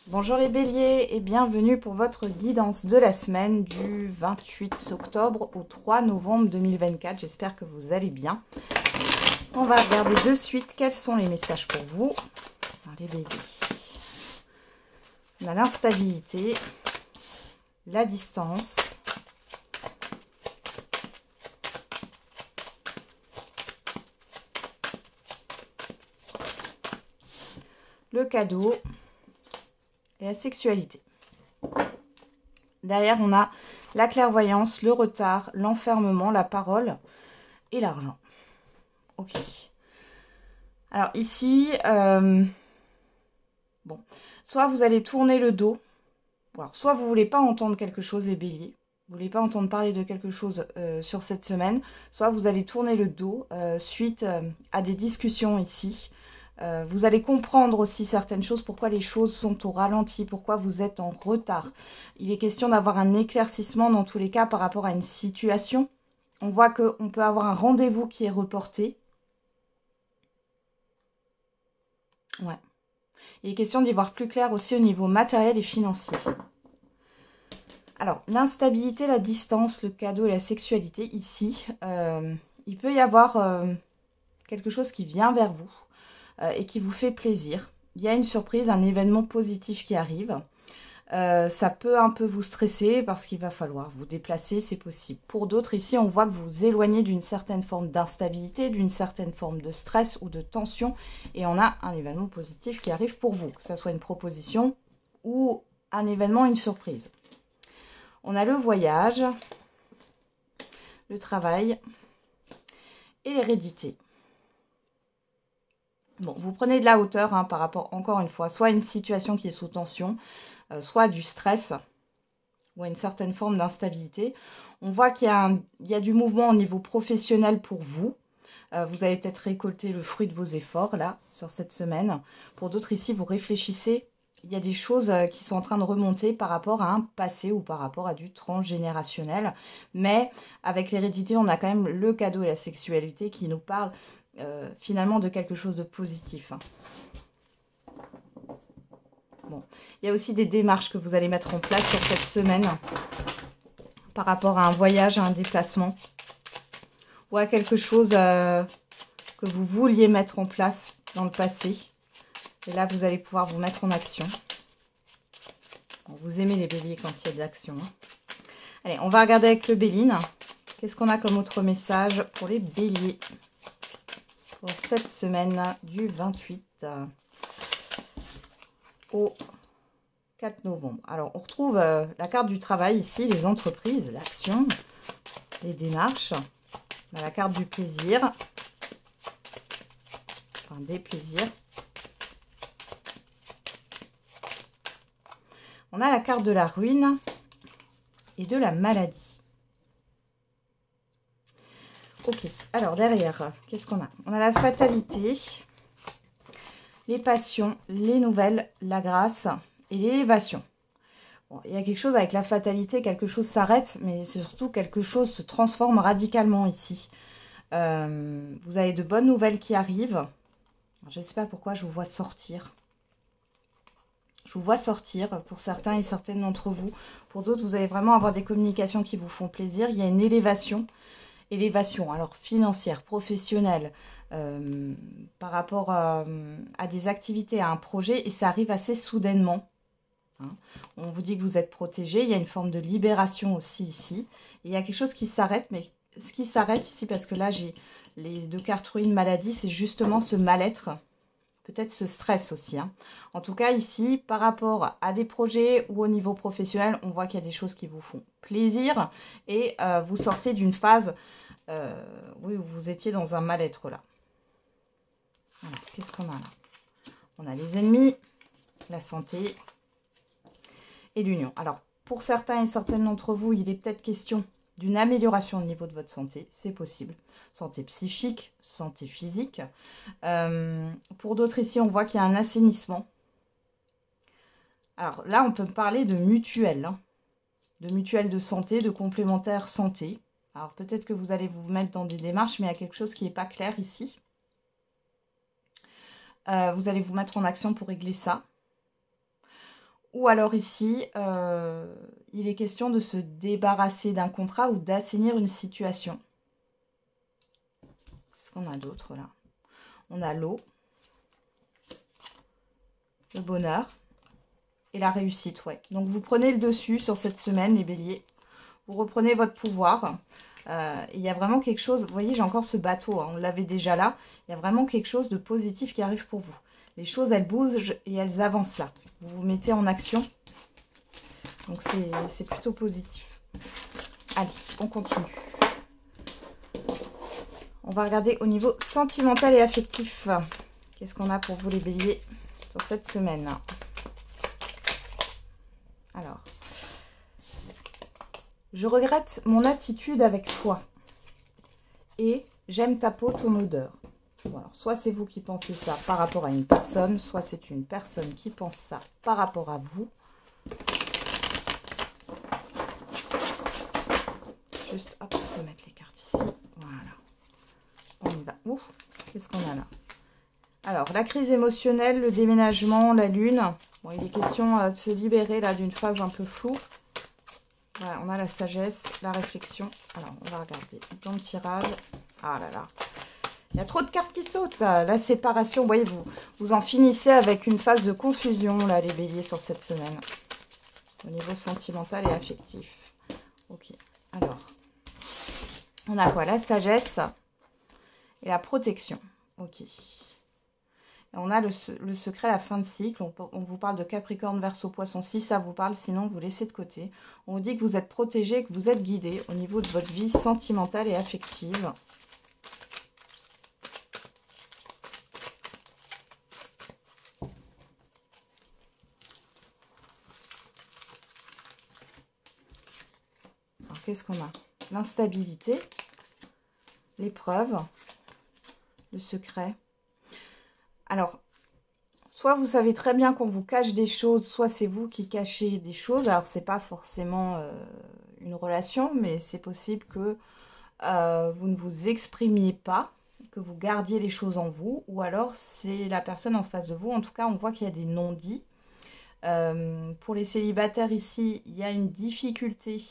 Bonjour les béliers et bienvenue pour votre guidance de la semaine du 28 octobre au 3 novembre 2024. J'espère que vous allez bien. On va regarder de suite quels sont les messages pour vous. Alors, les béliers. On a l'instabilité, la distance, le cadeau et la sexualité. Derrière, on a la clairvoyance, le retard, l'enfermement, la parole et l'argent. Ok. Alors ici, soit vous allez tourner le dos, alors, soit vous ne voulez pas entendre quelque chose, les béliers, vous ne voulez pas entendre parler de quelque chose sur cette semaine, soit vous allez tourner le dos suite à des discussions ici. Vous allez comprendre aussi certaines choses, pourquoi les choses sont au ralenti, pourquoi vous êtes en retard. Il est question d'avoir un éclaircissement dans tous les cas par rapport à une situation. On voit qu'on peut avoir un rendez-vous qui est reporté. Ouais. Il est question d'y voir plus clair aussi au niveau matériel et financier. Alors, l'instabilité, la distance, le cadeau et la sexualité, ici, il peut y avoir quelque chose qui vient vers vous. Et qui vous fait plaisir. Il y a une surprise, un événement positif qui arrive. Ça peut un peu vous stresser parce qu'il va falloir vous déplacer, c'est possible. Pour d'autres, ici, on voit que vous vous éloignez d'une certaine forme d'instabilité, d'une certaine forme de stress ou de tension. Et on a un événement positif qui arrive pour vous, que ce soit une proposition ou un événement, une surprise. On a le voyage, le travail et l'hérédité. Bon, vous prenez de la hauteur par rapport, encore une fois, soit à une situation qui est sous tension, soit du stress ou à une certaine forme d'instabilité. On voit qu'il y a du mouvement au niveau professionnel pour vous. Vous allez peut-être récolter le fruit de vos efforts, là, sur cette semaine. Pour d'autres, ici, vous réfléchissez. Il y a des choses qui sont en train de remonter par rapport à un passé ou par rapport à du transgénérationnel. Mais avec l'hérédité, on a quand même le cadeau et la sexualité qui nous parlent finalement de quelque chose de positif. Bon. Il y a aussi des démarches que vous allez mettre en place sur cette semaine par rapport à un voyage, à un déplacement ou à quelque chose que vous vouliez mettre en place dans le passé. Et là, vous allez pouvoir vous mettre en action. Bon, vous aimez les béliers quand il y a de l'action. Allez, on va regarder avec le Béline. Qu'est-ce qu'on a comme autre message pour les béliers pour cette semaine du 28 au 4 novembre. Alors, on retrouve la carte du travail ici, les entreprises, l'action, les démarches. On a la carte du plaisir, enfin des plaisirs. On a la carte de la ruine et de la maladie. Ok, alors derrière, qu'est-ce qu'on a? On a la fatalité, les passions, les nouvelles, la grâce et l'élévation. Bon, il y a quelque chose avec la fatalité, quelque chose s'arrête, mais c'est surtout quelque chose se transforme radicalement ici. Vous avez de bonnes nouvelles qui arrivent. Alors, je ne sais pas pourquoi je vous vois sortir. Je vous vois sortir pour certains et certaines d'entre vous. Pour d'autres, vous allez vraiment avoir des communications qui vous font plaisir. Il y a une élévation. Élévation, alors financière, professionnelle, par rapport à des activités, à un projet, et ça arrive assez soudainement. On vous dit que vous êtes protégé, il y a une forme de libération aussi ici. Et il y a quelque chose qui s'arrête, mais ce qui s'arrête ici, parce que là j'ai les deux cartes ruines maladie, c'est justement ce mal-être, peut-être ce stress aussi. En tout cas ici, par rapport à des projets ou au niveau professionnel, on voit qu'il y a des choses qui vous font plaisir et vous sortez d'une phase oui, où vous étiez dans un mal-être là. Qu'est-ce qu'on a là? On a les ennemis, la santé et l'union. Alors, pour certains et certaines d'entre vous, il est peut-être question d'une amélioration au niveau de votre santé. C'est possible. Santé psychique, santé physique. Pour d'autres ici, on voit qu'il y a un assainissement. Alors là, on peut parler de mutuelle. De mutuelle de santé, de complémentaire santé. Alors peut-être que vous allez vous mettre dans des démarches, mais il y a quelque chose qui n'est pas clair ici. Vous allez vous mettre en action pour régler ça. Ou alors ici, il est question de se débarrasser d'un contrat ou d'assainir une situation. Qu'est-ce qu'on a d'autre là? On a l'eau, le bonheur et la réussite, ouais. Donc vous prenez le dessus sur cette semaine, les béliers. Vous reprenez votre pouvoir. Il y a vraiment quelque chose, vous voyez, j'ai encore ce bateau, hein, on l'avait déjà là. Il y a vraiment quelque chose de positif qui arrive pour vous. Les choses, elles bougent et elles avancent là. Vous vous mettez en action. Donc c'est plutôt positif. Allez, on continue. On va regarder au niveau sentimental et affectif. Qu'est-ce qu'on a pour vous les béliers sur cette semaine? Alors, je regrette mon attitude avec toi. Et j'aime ta peau, ton odeur. Bon, alors, soit c'est vous qui pensez ça par rapport à une personne, soit c'est une personne qui pense ça par rapport à vous. Juste, hop, on peut mettre les cartes ici. Voilà. On y va. Ouf, qu'est-ce qu'on a là? Alors, la crise émotionnelle, le déménagement, la lune. Bon, il est question de se libérer là d'une phase un peu floue. Voilà, on a la sagesse, la réflexion. Alors, on va regarder dans le tirage. Ah là là. Il y a trop de cartes qui sautent. La séparation, vous voyez, vous en finissez avec une phase de confusion, là, les béliers, sur cette semaine. Au niveau sentimental et affectif. Ok, alors. On a quoi? La sagesse et la protection. Ok. Et on a le secret à la fin de cycle. On vous parle de Capricorne, Verseau, Poisson. Si ça vous parle, sinon vous laissez de côté. On vous dit que vous êtes protégé, que vous êtes guidé au niveau de votre vie sentimentale et affective. Alors, qu'est-ce qu'on a? L'instabilité, l'épreuve, le secret. Alors, soit vous savez très bien qu'on vous cache des choses, soit c'est vous qui cachez des choses. Alors, c'est pas forcément une relation, mais c'est possible que vous ne vous exprimiez pas, que vous gardiez les choses en vous, ou alors c'est la personne en face de vous. En tout cas, on voit qu'il y a des non-dits. Pour les célibataires ici, il y a une difficulté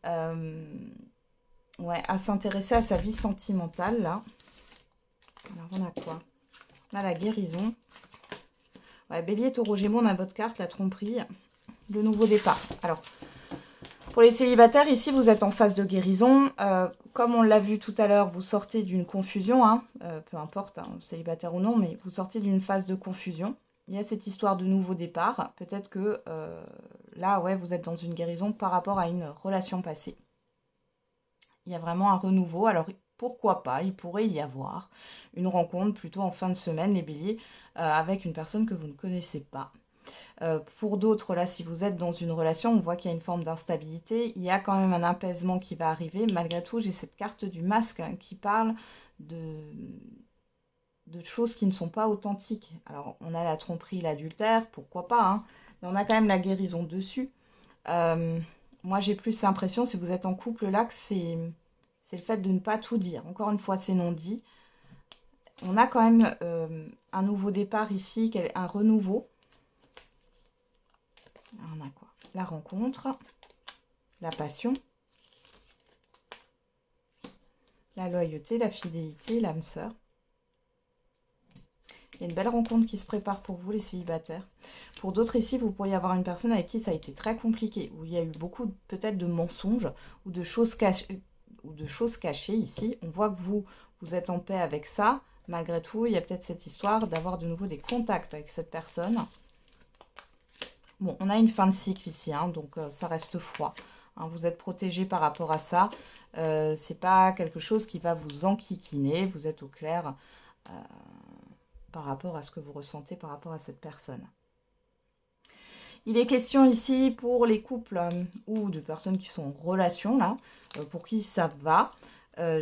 ouais, à s'intéresser à sa vie sentimentale, là. Alors, on a quoi? On a la guérison. Ouais, Bélier, Taureau, Gémeaux, on a votre carte, la tromperie, le nouveau départ. Alors, pour les célibataires, ici, vous êtes en phase de guérison. Comme on l'a vu tout à l'heure, vous sortez d'une confusion, hein, peu importe, hein, célibataire ou non, mais vous sortez d'une phase de confusion. Il y a cette histoire de nouveau départ. Peut-être que là, ouais, vous êtes dans une guérison par rapport à une relation passée. Il y a vraiment un renouveau. Alors, pourquoi pas, il pourrait y avoir une rencontre plutôt en fin de semaine, les béliers, avec une personne que vous ne connaissez pas. Pour d'autres, là, si vous êtes dans une relation, on voit qu'il y a une forme d'instabilité. Il y a quand même un apaisement qui va arriver. Malgré tout, j'ai cette carte du masque hein, qui parle de choses qui ne sont pas authentiques. Alors, on a la tromperie, l'adultère, pourquoi pas, hein, mais on a quand même la guérison dessus. Moi, j'ai plus l'impression, si vous êtes en couple là, que c'est le fait de ne pas tout dire. Encore une fois, c'est non dit. On a quand même un nouveau départ ici, un renouveau. Alors, on a quoi? La rencontre, la passion, la loyauté, la fidélité, l'âme sœur. Il y a une belle rencontre qui se prépare pour vous, les célibataires. Pour d'autres ici, vous pourriez avoir une personne avec qui ça a été très compliqué, où il y a eu beaucoup peut-être de mensonges ou de choses cachées ici. On voit que vous êtes en paix avec ça. Malgré tout, il y a peut-être cette histoire d'avoir de nouveau des contacts avec cette personne. Bon, on a une fin de cycle ici, hein, donc ça reste froid. Hein, vous êtes protégé par rapport à ça. C'est pas quelque chose qui va vous enquiquiner. Vous êtes au clair par rapport à ce que vous ressentez par rapport à cette personne. Il est question ici pour les couples ou de personnes qui sont en relation, là, pour qui ça va.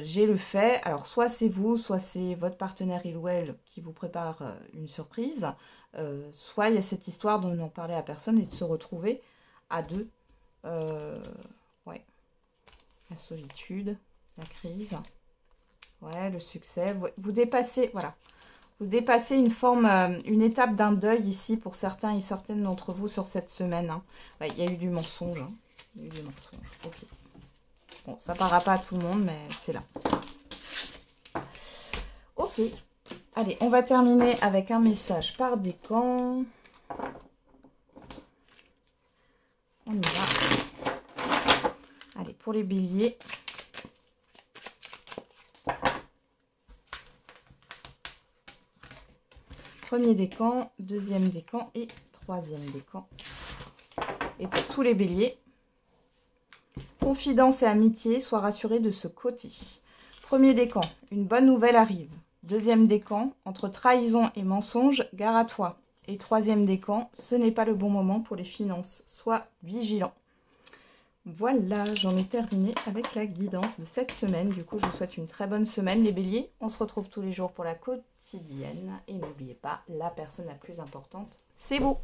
J'ai le fait, alors soit c'est vous, soit c'est votre partenaire il ou elle qui vous prépare une surprise, soit il y a cette histoire de n'en parler à personne et de se retrouver à deux. Ouais. La solitude, la crise, ouais, le succès, vous dépassez, voilà. Vous dépassez une étape d'un deuil ici pour certains et certaines d'entre vous sur cette semaine. Hein. Ouais, il y a eu du mensonge. Hein. Il y a eu du mensonge. Ok. Bon, ça ne parlera pas à tout le monde, mais c'est là. Ok. Allez, on va terminer avec un message par décan. On y va. Allez, pour les béliers. Premier décan, deuxième décan et troisième décan. Et pour tous les béliers, confidence et amitié, sois rassuré de ce côté. Premier décan, une bonne nouvelle arrive. Deuxième décan, entre trahison et mensonge, gare à toi. Et troisième décan, ce n'est pas le bon moment pour les finances, sois vigilant. Voilà, j'en ai terminé avec la guidance de cette semaine. Du coup, je vous souhaite une très bonne semaine, les béliers. On se retrouve tous les jours pour la quotidienne. Et n'oubliez pas, la personne la plus importante, c'est vous.